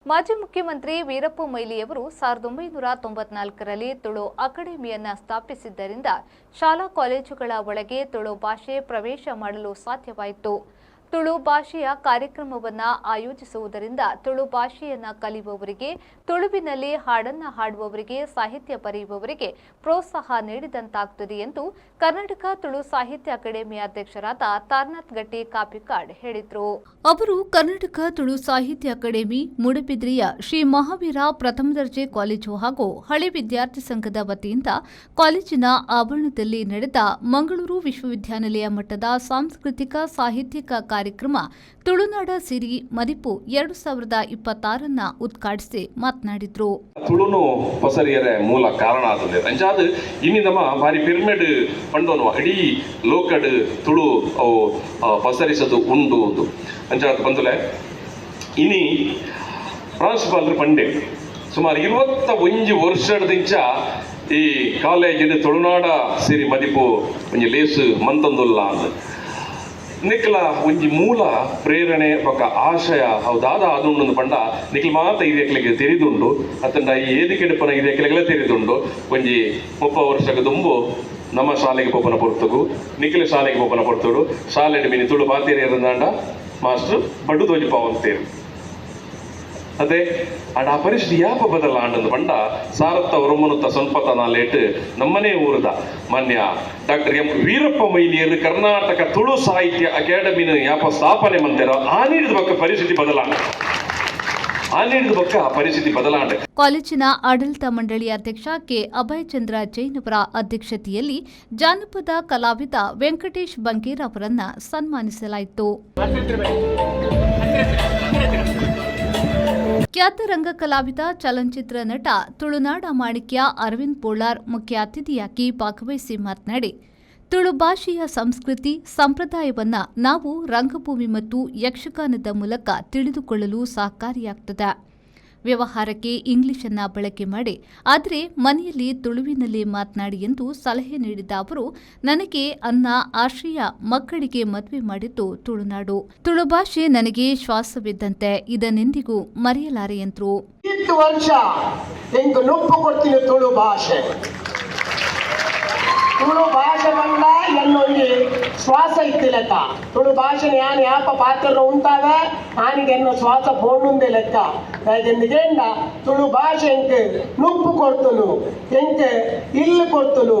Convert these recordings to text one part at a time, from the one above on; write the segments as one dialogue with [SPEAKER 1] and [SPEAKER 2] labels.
[SPEAKER 1] ಮಾಜಿ ಮುಖ್ಯಮಂತ್ರಿ ವೀರಪ್ಪ ಮೊಯ್ಲಿಯವರು 1994ರಲ್ಲಿ ತುಳು ಅಕಾಡೆಮಿಯನ್ನು ಸ್ಥಾಪಿಸಿದ್ದರಿಂದ ಶಾಲಾ ಕಾಲೇಜುಗಳ ಒಳಗೆ ತುಳು ಭಾಷೆ ಪ್ರವೇಶ ಮಾಡಲು ಸಾಧ್ಯವಾಯಿತು. ತುಳು ಭಾಷೆಯ ಕಾರ್ಯಕ್ರಮವನ್ನು ಆಯೋಜಿಸುವುದರಿಂದ ತುಳು ಭಾಷೆಯನ್ನು ಕಲಿಯುವವರಿಗೆ, ತುಳುವಿನಲ್ಲಿ ಹಾಡನ್ನು ಹಾಡುವವರಿಗೆ, ಸಾಹಿತ್ಯ ಬರೆಯುವವರಿಗೆ ಪ್ರೋತ್ಸಾಹ ನೀಡಿದಂತಾಗುತ್ತದೆ ಎಂದು ಕರ್ನಾಟಕ ತುಳು ಸಾಹಿತ್ಯ ಅಕಾಡೆಮಿಯ ಅಧ್ಯಕ್ಷರಾದ ತಾರನಾಥ್ ಗಟ್ಟಿ ಕಾಪಿಕಾಡ್ ಹೇಳಿದರು. ಅವರು ಕರ್ನಾಟಕ ತುಳು ಸಾಹಿತ್ಯ ಅಕಾಡೆಮಿ ಮೂಡಬಿದ್ರಿಯ ಶ್ರೀ ಮಹಾವೀರ ಪ್ರಥಮ ದರ್ಜೆ ಕಾಲೇಜು ಹಾಗೂ ಹಳೆ ವಿದ್ಯಾರ್ಥಿ ಸಂಘದ ವತಿಯಿಂದ ಕಾಲೇಜಿನ ಆವರಣದಲ್ಲಿ ನಡೆದ ಮಂಗಳೂರು ವಿಶ್ವವಿದ್ಯಾನಿಲಯ ಮಟ್ಟದ ಸಾಂಸ್ಕೃತಿಕ ಸಾಹಿತ್ಯಿಕ ಕಾರ್ಯಕ್ರಮ ತುಳುನಾಡ ಸಿರಿ ಮದಿಪು 2026 ಉದ್ಘಾಟಿಸಿ ಮಾತನಾಡಿದರು.
[SPEAKER 2] ತುಳುನು ಪಸರಿಯರೆ ಮೂಲ ಕಾರಣ ಆತದೆ ಅಂಚಾದ ಇನಿ ನಮ್ಮ ಬಾರಿ ಪಿರಮಿಡ್ ಪಂಡೋನು ಇಡೀ ಲೋಕಡ್ ತುಳು ಅವು ಪಸರಿಸದು ಉಂಡು ಅಂಚಾದ ಬಂದುಲೆ ಇನಿ ಪ್ರಾಂಶುಪಾಲರು ಪಂಡೆ ಸುಮಾರು 21 ವರ್ಷದಿಂದ ಈ ಕಾಲೇಜಿನ ತುಳುನಾಡ ಸಿರಿ ಮದಿಪು ಒಂಜಿ ಲೇಸು ಮಂತಂದುಲ್ಲ ಅಂದ್ ನಿಖಲ ಒಂಜಿ ಮೂಲ ಪ್ರೇರಣೆ ಬೊಕ ಆಶಯ ಹೌದಾದ ಆದುಂಡು ಪಂಡ ನಿಖಲ್ ಮಾತ ಇದೆಕ್ಲೆಗೆ ತೆರಿದುಂಡು ಅತ್ತಂಡ ಈ ಏದಿಕೆಡುಪನ ಇದೆಕ್ಲೆಗೆಲ್ಲ ತೆರಿದುಂಡು ಒಂಜಿ 30 ವರ್ಷಕ್ಕೆ ತುಂಬು ನಮ್ಮ ಶಾಲೆಗೆ ಪೋಪನ ಪೊರ್ತುಗು ನಿಖಿಲ ಶಾಲೆಗೆ ಪೋಪನ ಪೊರ್ತುಡು ಶಾಲೆ ಮೀನಿ ತುಳು ಬಾತೇರಿ ಇರಂದಾಂಡ ಮಾಸ್ಟರ್ ಬಡ್ಡು ತೋಜಿ ಪಾವಂತೇರು ಅದೇ ಆ ಪರಿಸ್ಥಿತಿ ಯಾಪ ಬದಲಾಂಡು ಪಂಡ ಸಾರತ್ತ ಹೊರಮನುತ್ತ ಸ್ವಲ್ಪತ ನಾಲೇಟ್ ನಮ್ಮನೇ ಊರದ ಮಾನ್ಯ ಡಾಕ್ಟರ್ ಎಂ ವೀರಪ್ಪ ಮೊಯ್ಲಿಯರು ಕರ್ನಾಟಕ ತುಳು ಸಾಹಿತ್ಯ ಅಕಾಡೆಮಿನ ಯಾಪ ಸ್ಥಾಪನೆ ಮಂತಾರೋ ಆ ನೀಡಿದ ಬಕ್ಕ ಪರಿಸ್ಥಿತಿ ಬದಲಾಂಡ
[SPEAKER 1] ಕಾಲೇಜಿನ ಆಡಳಿತ ಮಂಡಳಿ ಅಧ್ಯಕ್ಷ ಕೆ ಅಭಯಚಂದ್ರ ಜೈನ್ ಅವರ ಅಧ್ಯಕ್ಷತೆಯಲ್ಲಿ ಜಾನಪದ ಕಲಾವಿದ ವೆಂಕಟೇಶ್ ಬಂಗೇರ್ ಅವರನ್ನ ಸನ್ಮಾನಿಸಲಾಯಿತು. ಖ್ಯಾತ ರಂಗ ಕಲಾವಿದ, ಚಲನಚಿತ್ರ ನಟ, ತುಳುನಾಡ ಮಾಣಿಕ್ಯ ಅರವಿಂದ್ ಪೋಳಾರ್ ಮುಖ್ಯ ಅತಿಥಿಯಾಗಿ ಭಾಗವಹಿಸಿ ಮಾತನಾಡಿ, ತುಳು ಭಾಷೆಯ ಸಂಸ್ಕೃತಿ, ಸಂಪ್ರದಾಯವನ್ನ ನಾವು ರಂಗಭೂಮಿ ಮತ್ತು ಯಕ್ಷಗಾನದ ಮೂಲಕ ತಿಳಿದುಕೊಳ್ಳಲು ಸಹಕಾರಿಯಾಗುತ್ತದೆ. ವ್ಯವಹಾರಕ್ಕೆ ಇಂಗ್ಲಿಷನ್ನ ಬಳಕೆ ಮಾಡಿ, ಆದರೆ ಮನೆಯಲ್ಲಿ ತುಳುವಿನಲ್ಲಿ ಮಾತನಾಡಿ ಎಂದು ಸಲಹೆ ನೀಡಿದ ಅವರು, ನನಗೆ ಅನ್ನ ಆಶ್ರಯ, ಮಕ್ಕಳಿಗೆ ಮದುವೆ ಮಾಡಿದ್ದು ತುಳುನಾಡು. ತುಳು ಭಾಷೆ ನನಗೆ ಶ್ವಾಸವಿದ್ದಂತೆ, ಇದನ್ನೆಂದಿಗೂ ಮರೆಯಲಾರೆ ಎಂದರು.
[SPEAKER 3] ತುಳು ಭಾಷೆ ಬಂದ ಎನ್ನೊಂದು ಶ್ವಾಸ ಇತ್ತು ಲೆಕ್ಕ. ತುಳು ಭಾಷೆ ಯಾನ್ ಯಾಪ ಪಾತ್ರ ಉಂಟಾವೆ ಆನಿಗೆ ಎನ್ನ ಶ್ವಾಸ ಬೋಂಡುಂದೆ ಲೆಕ್ಕ. ಎಂದ ತುಳು ಭಾಷೆ ಎಂಕ್ ನುಪ್ಪು ಕೊಡ್ತನು, ಎಂಕ್ ಇಲ್ಲು ಕೊಡ್ತನು,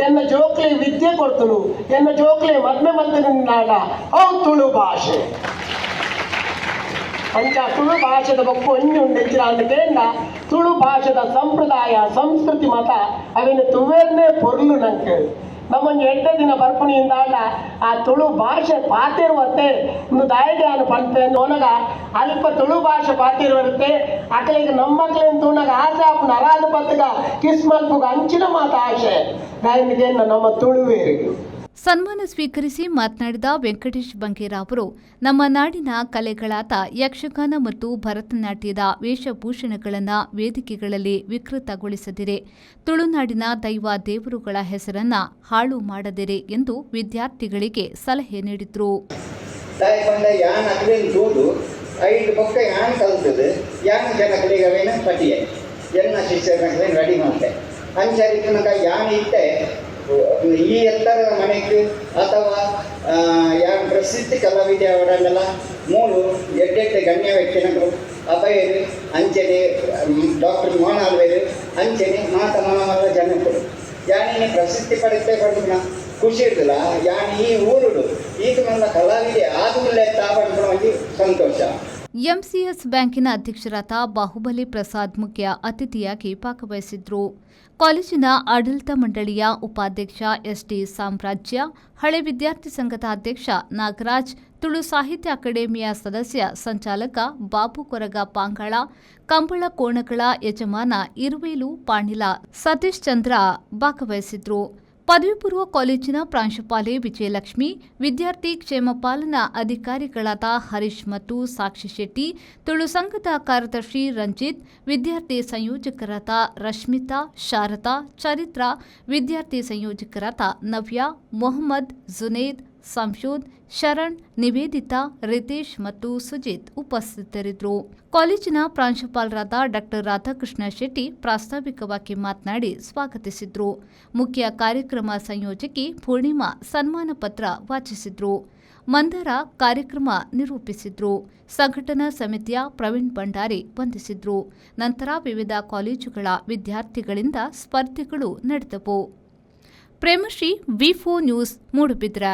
[SPEAKER 3] ಎನ್ನ ಜೋಕ್ಲೆ ವಿದ್ಯೆ ಕೊಡ್ತನು, ಎನ್ನ ಜೋಕ್ಲೆ ಮದ್ಮೆ ಮಂತನಾಡ ಅವು ತುಳು ಭಾಷೆ. ಅಂಚ ತುಳು ಭಾಷೆದ ಬಕ್ಕು ಒಂಜಿ ಉಂಡೆಂಚಿನ ಅಂದೇಂಡ ತುಳು ಭಾಷೆದ ಸಂಪ್ರದಾಯ ಸಂಸ್ಕೃತಿ ಮತ ಅವಿನ ತುವೇರ್ನೇ ಪೊರ್ಲು ನಂಗೆ ನಮ್ಮೊಂದು 8 ದಿನ ಬರ್ಪಣಿಯಿಂದ ಆ ತುಳು ಭಾಷೆ ಪಾತಿರುವತ್ತೆ ದಾಯಿಗೆ ಪಂಪೆ ಒನಗ ಅಲ್ಪ ತುಳು ಭಾಷೆ ಪಾತಿರುವತ್ತೆ ಅಕಲಿಗೆ ನಮ್ಮ ಮಕ್ಕಳೇನು ತುಣಗ ಆಸೆ ಆಪನ ಅರಾಧ ಪತ್ತಗ ಕಿಸ್ಮಲ್ಪುಗ ಅಂಚಿನ ಮಾತ ಆಶೆ ದಾಯಿಗೆ ನಮ್ಮ ತುಳುವೇರಿಗೆ.
[SPEAKER 1] ಸನ್ಮಾನ ಸ್ವೀಕರಿಸಿ ಮಾತನಾಡಿದ ವೆಂಕಟೇಶ್ ಬಂಗೇರ ಅವರು, ನಮ್ಮ ನಾಡಿನ ಕಲೆಗಳಾದ ಯಕ್ಷಗಾನ ಮತ್ತು ಭರತನಾಟ್ಯದ ವೇಷಭೂಷಣಗಳನ್ನು ವೇದಿಕೆಗಳಲ್ಲಿ ವಿಕೃತಗೊಳಿಸದಿರೆ, ತುಳುನಾಡಿನ ದೈವ ದೇವರುಗಳ ಹೆಸರನ್ನ ಹಾಳು ಮಾಡದಿರೆ ಎಂದು ವಿದ್ಯಾರ್ಥಿಗಳಿಗೆ ಸಲಹೆ ನೀಡಿದರು.
[SPEAKER 4] ಈ ಎತ್ತರ ಮನೆಗೆ ಅಥವಾ ಯಾರು ಪ್ರಸಿದ್ಧ ಕಲಾವಿದೆ ಅವರನ್ನೆಲ್ಲ ಮೂರು ಎಡ್ಡೆಡ್ಡೆ ಗಣ್ಯ ವ್ಯಕ್ತಿಗಳು ಅಭಯರು ಅಂಚನೆ ಡಾಕ್ಟರ್ ಮೋಹನಾಲ್ವೇರು ಅಂಚನೆ ಮಾತ ಮನಮಲ್ಲ ಜನಗಳು ಯಾನಿ ಪ್ರಸಿದ್ಧಿ ಪಡಿನ ಖುಷಿ ಇರಲಿಲ್ಲ. ಯಾನಿ ಈ ಊರುಡು ಈಗ ನನ್ನ ಕಲಾವಿದೆ ಆದ್ಮೇಲೆ ತಾಪಡ್ಕೊಂಡು ಸಂತೋಷ.
[SPEAKER 1] ಎಂಸಿಎಸ್ ಬ್ಯಾಂಕಿನ ಅಧ್ಯಕ್ಷರಾದ ಬಾಹುಬಲಿ ಪ್ರಸಾದ್ ಮುಖ್ಯ ಅತಿಥಿಯಾಗಿ ಭಾಗವಹಿಸಿದ್ರು. ಕಾಲೇಜಿನ ಆಡಳಿತ ಮಂಡಳಿಯ ಉಪಾಧ್ಯಕ್ಷ ಎಸ್ಟಿ ಸಾಮ್ರಾಜ್ಯ, ಹಳೆ ವಿದ್ಯಾರ್ಥಿ ಸಂಘದ ಅಧ್ಯಕ್ಷ ನಾಗರಾಜ್, ತುಳು ಸಾಹಿತ್ಯ ಅಕಾಡೆಮಿಯ ಸದಸ್ಯ ಸಂಚಾಲಕ ಬಾಬು ಕೊರಗ ಪಾಂಗಾಳ, ಕಂಬಳ ಕೋಣಗಳ ಯಜಮಾನ ಇರುವೇಲು ಪಾಣಿಲ ಸತೀಶ್ ಚಂದ್ರ ಭಾಗವಹಿಸಿದ್ರು. ಪದವಿ ಪೂರ್ವ ಕಾಲೇಜಿನ ಪ್ರಾಂಶುಪಾಲೆ ವಿಜಯಲಕ್ಷ್ಮಿ, ವಿದ್ಯಾರ್ಥಿ ಕ್ಷೇಮ ಪಾಲನಾ ಅಧಿಕಾರಿಗಳಾದ ಹರೀಶ್ ಮತ್ತು ಸಾಕ್ಷಿ ಶೆಟ್ಟಿ, ತುಳು ಸಂಘದ ಕಾರ್ಯದರ್ಶಿ ರಂಜಿತ್, ವಿದ್ಯಾರ್ಥಿ ಸಂಯೋಜಕರಾದ ರಶ್ಮಿತಾ, ಶಾರದಾ, ಚರಿತ್ರಾ, ವಿದ್ಯಾರ್ಥಿ ಸಂಯೋಜಕರಾದ ನವ್ಯ, ಮೊಹಮ್ಮದ್, ಜುನೇದ್, ಸಂಶೋಧ್, ಶರಣ್, ನಿವೇದಿತಾ, ರಿತೇಶ್ ಮತ್ತು ಸುಜಿತ್ ಉಪಸ್ಥಿತರಿದ್ದರು. ಕಾಲೇಜಿನ ಪ್ರಾಂಶುಪಾಲರಾದ ಡಾಕ್ಟರ್ ರಾಧಾಕೃಷ್ಣ ಶೆಟ್ಟಿ ಪ್ರಾಸ್ತಾವಿಕವಾಗಿ ಮಾತನಾಡಿ ಸ್ವಾಗತಿಸಿದ್ರು. ಮುಖ್ಯ ಕಾರ್ಯಕ್ರಮ ಸಂಯೋಜಕಿ ಪೂರ್ಣಿಮಾ ಸನ್ಮಾನ ಪತ್ರ ವಾಚಿಸಿದ್ರು. ಮಂದಾರ ಕಾರ್ಯಕ್ರಮ ನಿರೂಪಿಸಿದ್ರು. ಸಂಘಟನಾ ಸಮಿತಿಯ ಪ್ರವೀಣ್ ಭಂಡಾರಿ ವಂದಿಸಿದ್ರು. ನಂತರ ವಿವಿಧ ಕಾಲೇಜುಗಳ ವಿದ್ಯಾರ್ಥಿಗಳಿಂದ ಸ್ಪರ್ಧೆಗಳು ನಡೆದವು. ಪ್ರೇಮಶ್ರೀ, ವಿ4 ನ್ಯೂಸ್, ಮೂಡುಬಿದ್ರೆ.